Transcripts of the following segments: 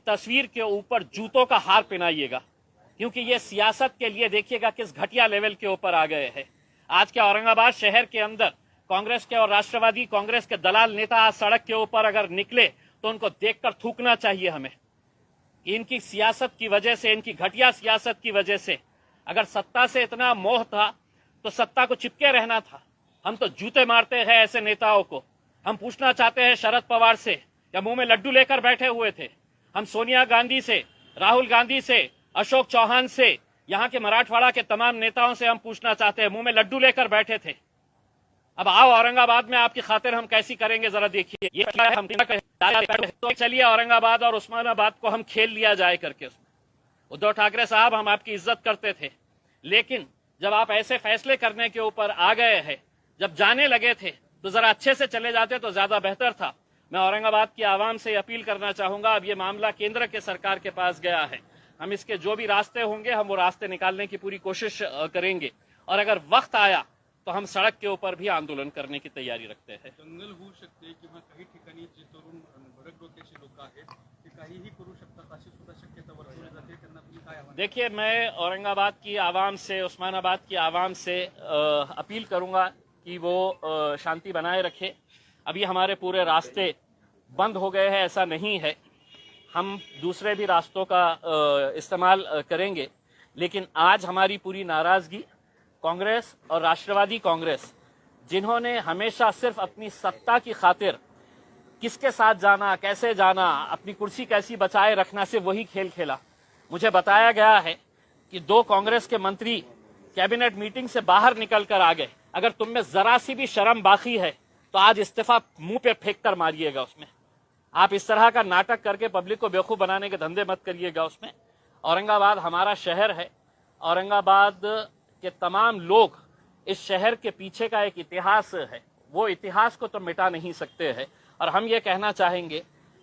तस्वीर के ऊपर जूतों का हार पहनाइएगा, क्योंकि ये सियासत के लिए देखिएगा किस घटिया लेवल के ऊपर आ गए हैं। आज के औरंगाबाद शहर के अंदर कांग्रेस के और राष्ट्रवादी कांग्रेस के दलाल नेता आज सड़क के ऊपर अगर निकले तो उनको देखकर थूकना चाहिए हमें। इनकी सियासत की वजह से, इनकी घटिया सियासत की वजह से, अगर सत्ता से इतना मोह था तो सत्ता को चिपके रहना था। हम तो जूते मारते हैं ऐसे नेताओं को। हम पूछना चाहते हैं शरद पवार से, या मुंह में लड्डू लेकर बैठे हुए थे? हम सोनिया गांधी से, राहुल गांधी से, अशोक चौहान से, यहाँ के मराठवाड़ा के तमाम नेताओं से हम पूछना चाहते हैं, मुंह में लड्डू लेकर बैठे थे। अब आओ औरंगाबाद में आपकी खातिर हम कैसी करेंगे जरा देखिए। ये हम तो चलिए औरंगाबाद और उस्मानाबाद को हम खेल लिया जाए करके। उसमें उद्धव ठाकरे साहब, हम आपकी इज्जत करते थे, लेकिन जब आप ऐसे फैसले करने के ऊपर आ गए हैं, जब जाने लगे थे तो जरा अच्छे से चले जाते तो ज्यादा बेहतर था। मैं औरंगाबाद की आवाम से अपील करना चाहूंगा, अब ये मामला केंद्र के सरकार के पास गया है, हम इसके जो भी रास्ते होंगे हम वो रास्ते निकालने की पूरी कोशिश करेंगे, और अगर वक्त आया तो हम सड़क के ऊपर भी आंदोलन करने की तयारी रखते हैं। दंगल होऊ शकते किंवा काही ठिकाणी जे तरुण भडक डोक्याचे लोक आहेत ते काहीही करू शकतात अशी सुद्धा शक्यता वर्तवली जाते, त्यांना तुम्ही काय आव्हान? देखिए, मैं औरंगाबाद की आवाम से, उस्मानाबाद की आवाम से अपील करूंगा कि वो शांति बनाए रखे। अभी हमारे पूरे रास्ते बंद हो गए हैं ऐसा नहीं है, हम दूसरे भी रास्तों का इस्तेमाल करेंगे, लेकिन आज हमारी पूरी नाराजगी कांग्रेस और राष्ट्रवादी कांग्रेस, जिन्होंने हमेशा सिर्फ अपनी सत्ता की खातिर किसके साथ जाना, कैसे जाना, अपनी कुर्सी कैसी बचाए रखना, से वही खेल खेला। मुझे बताया गया है कि 2 कांग्रेस के मंत्री कैबिनेट मीटिंग से बाहर निकल कर आ गए। अगर तुम में जरा सी भी शर्म बाकी है तो आज इस्तीफा मुंह पे फेंक कर मारिएगा उसमें। आप इस तरह का नाटक करके पब्लिक को बेवकूफ बनाने के धंधे मत करिएगा उसमें। औरंगाबाद हमारा शहर है, औरंगाबाद के तमाम लोग, इस शहर के पीछे का एक इतिहास है, वो इतिहास को तो मिटा नहीं सकते हैं। और हम ये कहना चाहेंगे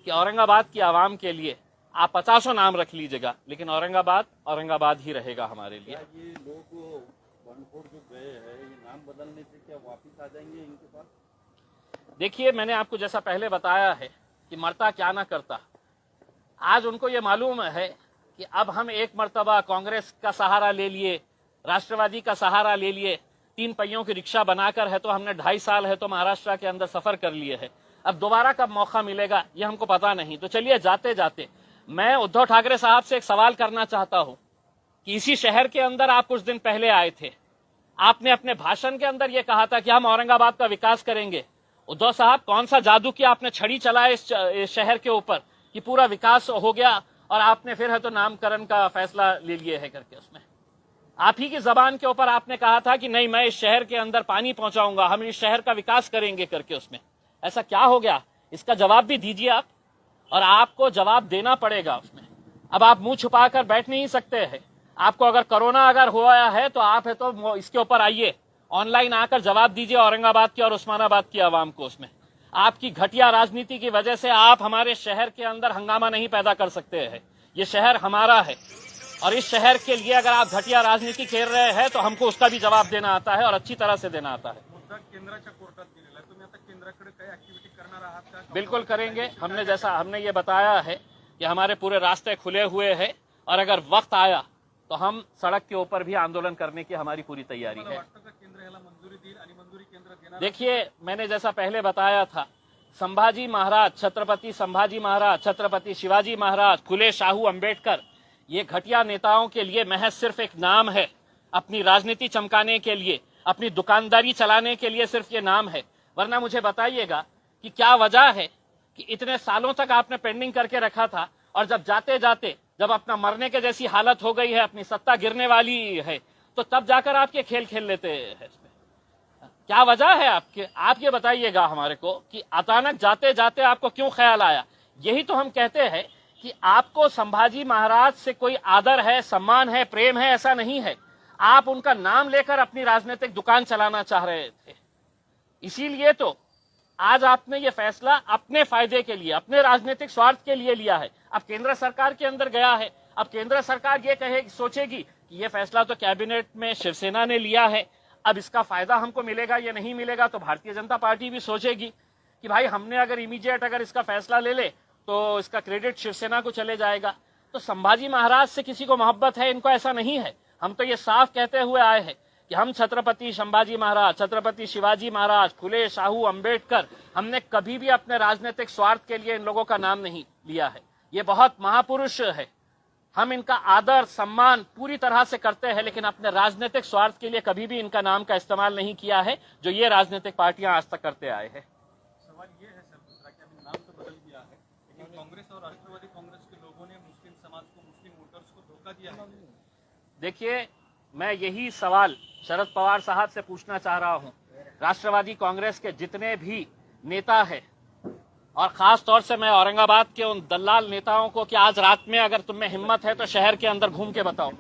कि औरंगाबाद की आवाम के लिए आप 50 नाम रख लीजिएगा, लेकिन औरंगाबाद औरंगाबाद ही रहेगा हमारे लिए। ये लोग बनफोड़ जो गए हैं, ये नाम बदलने से क्या वापिस आ जाएंगे इनके पास? देखिए, मैंने आपको जैसा पहले बताया है कि मरता क्या ना करता, आज उनको ये मालूम है कि अब हम एक मर्तबा कांग्रेस का सहारा ले लिए, राष्ट्रवादी का सहारा ले लिए, 3 पहियों की रिक्शा बनाकर है तो हमने 2.5 साल है तो महाराष्ट्र के अंदर सफर कर लिए है। अब दोबारा कब मौका मिलेगा ये हमको पता नहीं। तो चलिए, जाते जाते मैं उद्धव ठाकरे साहब से एक सवाल करना चाहता हूं कि इसी शहर के अंदर आप कुछ दिन पहले आए थे, आपने अपने भाषण के अंदर यह कहा था कि हम औरंगाबाद का विकास करेंगे। उद्धव साहब, कौन सा जादू किया आपने, छड़ी चलाए इस शहर के ऊपर कि पूरा विकास हो गया, और आपने फिर है तो नामकरण का फैसला ले लिए है करके। उसमें आप ही की जबान के ऊपर आपने कहा था कि नहीं, मैं इस शहर के अंदर पानी पहुंचाऊंगा, हम इस शहर का विकास करेंगे करके। उसमें ऐसा क्या हो गया, इसका जवाब भी दीजिए आप, और आपको जवाब देना पड़ेगा उसमें। अब आप मुंह छुपा कर बैठ नहीं सकते हैं। आपको अगर कोरोना अगर हुआ है तो आप है तो इसके ऊपर आइए, ऑनलाइन आकर जवाब दीजिए औरंगाबाद की और उस्मानाबाद की आवाम को। उसमें आपकी घटिया राजनीति की वजह से आप हमारे शहर के अंदर हंगामा नहीं पैदा कर सकते हैं। ये शहर हमारा है, और इस शहर के लिए अगर आप घटिया राजनीति खेल रहे हैं तो हमको उसका भी जवाब देना आता है, और अच्छी तरह से देना आता है। मुद्दा केंद्राच्या कोर्टात गेलेला आहे, तुम्ही आता केंद्राकडे काही ऍक्टिव्हिटी करणार आहात का? बिल्कुल करेंगे। हमने ये बताया है कि हमारे पूरे रास्ते खुले हुए हैं, और अगर वक्त आया तो हम सड़क के ऊपर भी आंदोलन करने की हमारी पूरी तैयारी है। देखिए, मैंने जैसा पहले बताया था, संभाजी महाराज, छत्रपति संभाजी महाराज, छत्रपति शिवाजी महाराज, फुले शाहू अंबेडकर, ये घटिया नेताओं के लिए महज सिर्फ एक नाम है। अपनी राजनीति चमकाने के लिए, अपनी दुकानदारी चलाने के लिए सिर्फ ये नाम है। वरना मुझे बताइएगा कि क्या वजह है कि इतने सालों तक आपने पेंडिंग करके रखा था, और जब जाते जाते जब अपना मरने के जैसी हालत हो गई है, अपनी सत्ता गिरने वाली है, तो तब जाकर आप ये खेल खेल लेते हैं। क्या वजह है आपके? आप ये बताइएगा हमारे को कि अचानक जाते जाते आपको क्यों ख्याल आया। यही तो हम कहते हैं कि आपको संभाजी महाराज से कोई आदर है, सम्मान है, प्रेम है, ऐसा नहीं है। आप उनका नाम लेकर अपनी राजनीतिक दुकान चलाना चाह रहे थे। इसीलिए तो आज आपने ये फैसला अपने फायदे के लिए, अपने राजनीतिक स्वार्थ के लिए लिया है। अब केंद्र सरकार के अंदर गया है, अब केंद्र सरकार ये सोचेगी कि ये फैसला तो कैबिनेट में शिवसेना ने लिया है, अब इसका फायदा हमको मिलेगा या नहीं मिलेगा। तो भारतीय जनता पार्टी भी सोचेगी कि भाई हमने अगर इमीडिएट अगर इसका फैसला ले ले तो इसका क्रेडिट शिवसेना को चले जाएगा। तो संभाजी महाराज से किसी को मोहब्बत है, इनको ऐसा नहीं है। हम तो ये साफ कहते हुए आए हैं कि हम छत्रपति संभाजी महाराज, छत्रपति शिवाजी महाराज, फुले, शाहू, अंबेडकर, हमने कभी भी अपने राजनीतिक स्वार्थ के लिए इन लोगों का नाम नहीं लिया है। ये बहुत महापुरुष है, हम इनका आदर सम्मान पूरी तरह से करते हैं, लेकिन अपने राजनीतिक स्वार्थ के लिए कभी भी इनका नाम का इस्तेमाल नहीं किया है, जो ये राजनीतिक पार्टियां आज तक करते आए हैं। सवाल ये है सर दूसरा कि अभी नाम तो बदल दिया है, लेकिन कांग्रेस और राष्ट्रवादी कांग्रेस के लोगों ने मुस्लिम समाज को, मुस्लिम वोटर्स को धोखा दिया है। देखिए, मैं यही सवाल शरद पवार साहब से पूछना चाह रहा हूं। राष्ट्रवादी कांग्रेस के जितने भी नेता हैं, और खास तौर से मैं औरंगाबाद के उन दलाल नेताओं को कि आज रात में अगर तुम में हिम्मत है तो शहर के अंदर घूम के बताओ।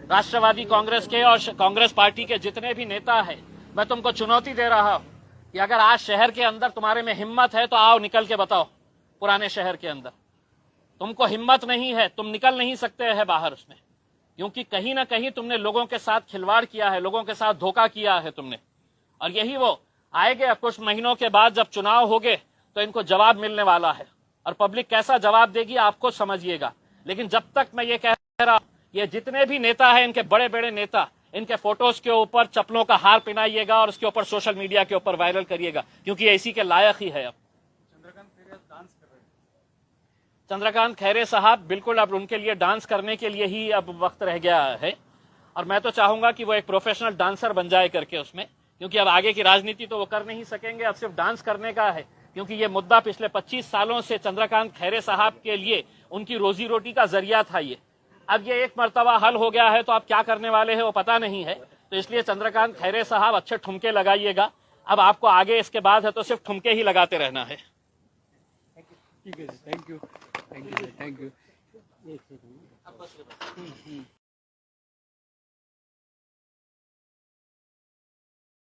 राष्ट्रवादी कांग्रेस के और कांग्रेस पार्टी के जितने भी नेता हैं, मैं तुमको चुनौती दे रहा हूं कि अगर आज शहर के अंदर तुम्हारे में हिम्मत है तो आओ, निकल के बताओ। पुराने शहर के अंदर तुमको हिम्मत नहीं है, तुम निकल नहीं सकते हैं बाहर उसमें, क्योंकि कहीं ना कहीं तुमने लोगों के साथ खिलवाड़ किया है, लोगों के साथ धोखा किया है तुमने। और यही वो आएंगे कुछ महीनों के बाद, जब चुनाव होंगे तो इनको जवाब मिलने वाला है, और पब्लिक कैसा जवाब देगी आपको समझिएगा। लेकिन जब तक मैं ये कह रहा, ये जितने भी नेता हैं, इनके बड़े बड़े नेता, इनके फोटोज के ऊपर चप्पलों का हार पहनाइएगा और उसके ऊपर सोशल मीडिया के ऊपर वायरल करिएगा, क्योंकि ये इसी के लायक ही है। अब चंद्रकांत खैरे डांस कर रहे हैं। चंद्रकांत खैरे साहब बिल्कुल अब उनके लिए डांस करने के लिए ही अब वक्त रह गया है, और मैं तो चाहूंगा कि वो एक प्रोफेशनल डांसर बन जाए करके उसमें, क्योंकि अब आगे की राजनीति तो वो कर नहीं सकेंगे, अब सिर्फ डांस करने का है। क्योंकि ये मुद्दा पिछले 25 सालों से चंद्रकांत खैरे साहब के लिए उनकी रोजी रोटी का जरिया था ये। अब ये एक मर्तबा हल हो गया है तो आप क्या करने वाले हैं वो पता नहीं है। तो इसलिए चंद्रकांत खैरे साहब अच्छे ठुमके लगाइएगा। अब आपको आगे इसके बाद है तो सिर्फ ठुमके ही लगाते रहना है। ठीक है, thank you, thank you, thank you.